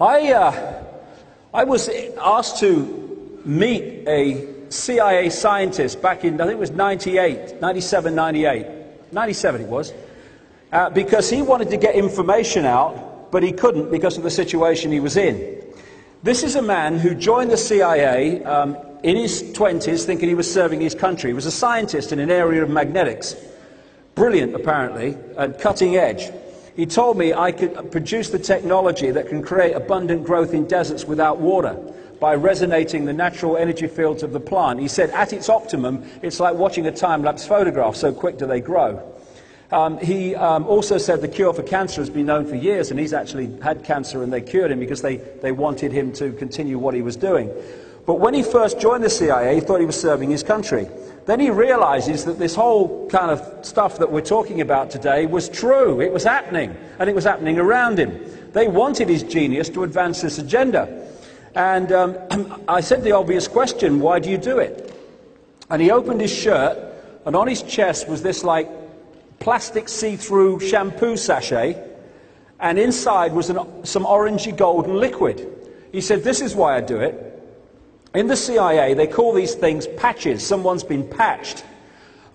I was asked to meet a CIA scientist back in, I think it was 97 it was, because he wanted to get information out, but he couldn't because of the situation he was in. This is a man who joined the CIA in his 20s thinking he was serving his country. He was a scientist in an area of magnetics. Brilliant, apparently, and cutting edge. He told me I could produce the technology that can create abundant growth in deserts without water by resonating the natural energy fields of the plant. He said at its optimum, it's like watching a time-lapse photograph, so quick do they grow. He also said the cure for cancer has been known for years, and he's actually had cancer and they cured him because they wanted him to continue what he was doing. But when he first joined the CIA, he thought he was serving his country. Then he realizes that this whole kind of stuff that we're talking about today was true. It was happening, and it was happening around him. They wanted his genius to advance this agenda. And I said the obvious question, why do you do it? And he opened his shirt, and on his chest was this like plastic see-through shampoo sachet, and inside was some orangey golden liquid. He said, this is why I do it. In the CIA, they call these things patches. Someone's been patched.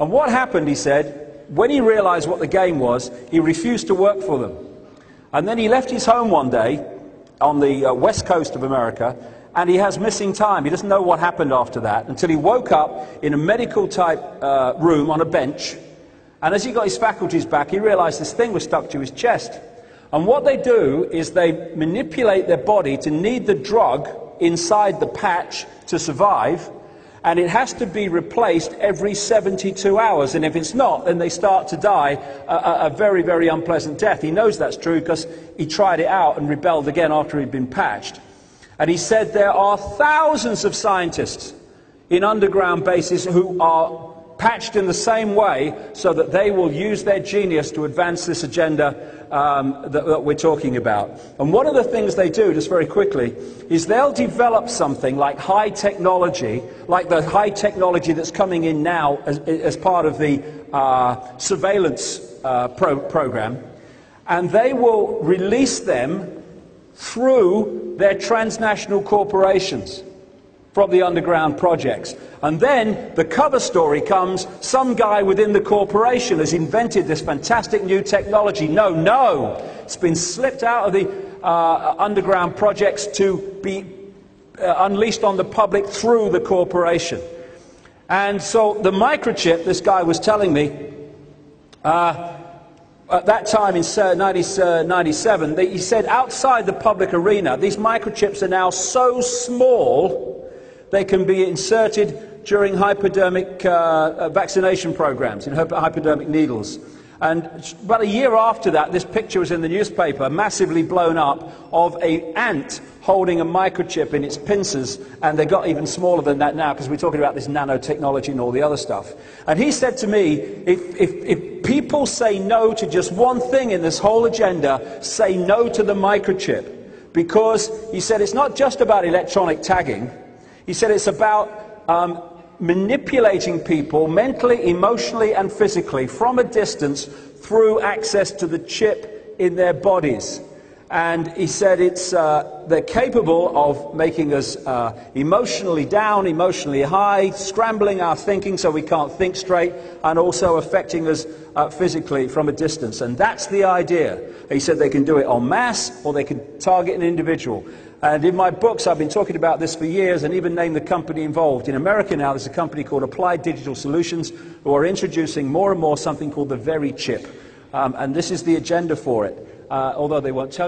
And what happened, he said, when he realized what the game was, he refused to work for them. And then he left his home one day on the west coast of America, and he has missing time. He doesn't know what happened after that until he woke up in a medical-type room on a bench. And as he got his faculties back, he realized this thing was stuck to his chest. And what they do is they manipulate their body to need the drug inside the patch to survive, and it has to be replaced every 72 hours, and if it's not, then they start to die a very, very unpleasant death. He knows that's true because he tried it out and rebelled again after he'd been patched. And he said there are thousands of scientists in underground bases who are patched in the same way so that they will use their genius to advance this agenda that we're talking about. And one of the things they do, just very quickly, is they'll develop something like high technology, like the high technology that's coming in now as part of the surveillance program, and they will release them through their transnational corporations from the underground projects. And then the cover story comes, some guy within the corporation has invented this fantastic new technology. No, it's been slipped out of the underground projects to be unleashed on the public through the corporation. And so the microchip, this guy was telling me, at that time in 97, he said outside the public arena, these microchips are now so small they can be inserted during hypodermic vaccination programs, in hypodermic needles. And about a year after that, this picture was in the newspaper, massively blown up, of an ant holding a microchip in its pincers, and they got even smaller than that now, because we're talking about this nanotechnology and all the other stuff. And he said to me, if people say no to just one thing in this whole agenda, say no to the microchip. Because, he said, it's not just about electronic tagging. He said it's about manipulating people mentally, emotionally and physically from a distance through access to the chip in their bodies. And he said they're capable of making us emotionally down, emotionally high, scrambling our thinking so we can't think straight, and also affecting us physically from a distance. And that's the idea. He said they can do it en masse, or they can target an individual. And in my books, I've been talking about this for years and even named the company involved. In America now, there's a company called Applied Digital Solutions who are introducing more and more something called the very chip. And this is the agenda for it, although they won't tell you.